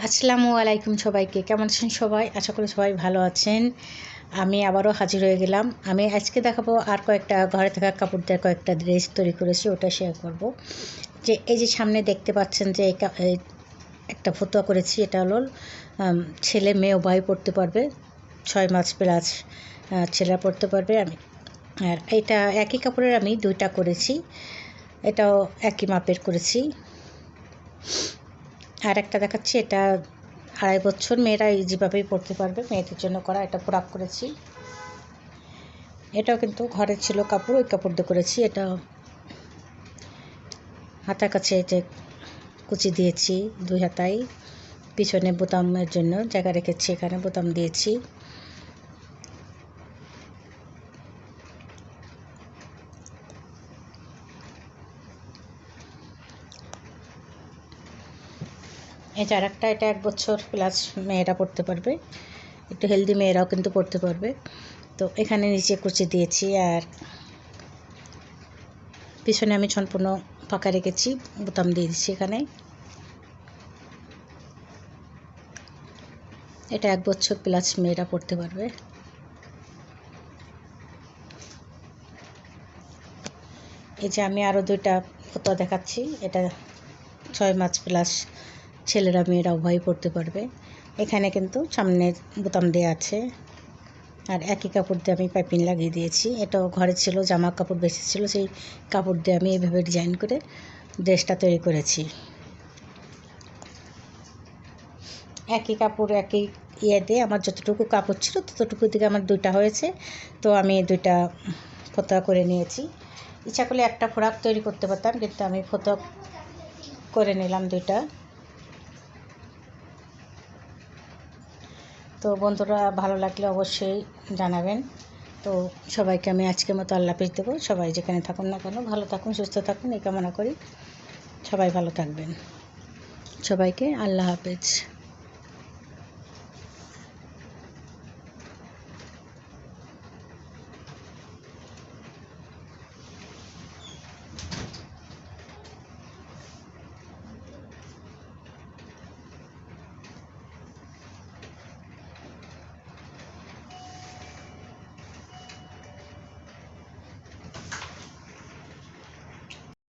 আসসালামু আলাইকুম সবাইকে। কেমন আছেন সবাই? আশা করি সবাই ভালো আছেন। আমি আবারও হাজির হয়ে গেলাম। আমি আজকে দেখাবো আর কয়েকটা ঘরে থাকা কাপড় দিয়ে কয়েকটা ড্রেস তৈরি করেছি, ওটা শেয়ার করব। যে এই যে সামনে দেখতে পাচ্ছেন যে এই একটা ফতুয়া করেছি, এটা হলো ছেলে মেয়ে উভয় পড়তে পারবে, 6 মাস প্লাস ছেলেরা পড়তে পারবে। আর এটা একই কাপড়ের আমি দুইটা করেছি, এটাও একই মাপের করেছি। আর একটা দেখাচ্ছি, এটা 2.5 বছর মেয়েরা যেভাবেই পড়তে পারবে, মেয়েদের জন্য করা। এটা ফ্রক করেছি, এটাও কিন্তু ঘরে ছিল কাপড়, ওই কাপড় দিয়ে করেছি। এটা হাতার কাছে যে কুচি দিয়েছি 2 হাতায়, পিছনে বোতামের জন্য জায়গা রেখেছি, এখানে বোতাম দিয়েছি। এই যে আরেকটা, এটা 1 বছর প্লাস মেয়েরা পড়তে পারবে, একটু হেলদি মেয়েরাও কিন্তু পড়তে পারবে। তো এখানে নিচে কুচি দিয়েছি, আর পিছনে আমি সম্পূর্ণ ফাঁকা রেখেছি, বোতাম দিয়ে দিচ্ছি এখানে। এটা 1 বছর প্লাস মেয়েরা পড়তে পারবে। এই যে আমি আরও 2টা ফটো দেখাচ্ছি, এটা 6 মাস প্লাস ছেলেরা মেয়েরা উভয়ই পড়তে পারবে। এখানে কিন্তু সামনে বোতাম দেওয়া আছে, আর একই কাপড় দিয়ে আমি পাইপিং লাগিয়ে দিয়েছি। এটাও ঘরে ছিল, জামা কাপড় বেশি ছিল, সেই কাপড় দিয়ে আমি এইভাবে ডিজাইন করে ড্রেসটা তৈরি করেছি। একই কাপড় একই দিয়ে আমার যতটুকু কাপড় ছিল ততটুকু দিকে আমার 2টা হয়েছে, তো আমি 2টা ফতোয়া করে নিয়েছি। ইচ্ছা করলে একটা ফ্রক তৈরি করতে পারতাম, কিন্তু আমি ফতোয়া করে নিলাম 2টা। তো বন্ধুরা, ভালো লাগলে অবশ্যই জানাবেন। তো সবাইকে আমি আজকের মতো আল্লাহ হাফেজ দেবো। সবাই যেখানে থাকুন না কেন ভালো থাকুন, সুস্থ থাকুন, এই কামনা করি। সবাই ভালো থাকবেন। সবাইকে আল্লাহ হাফেজ।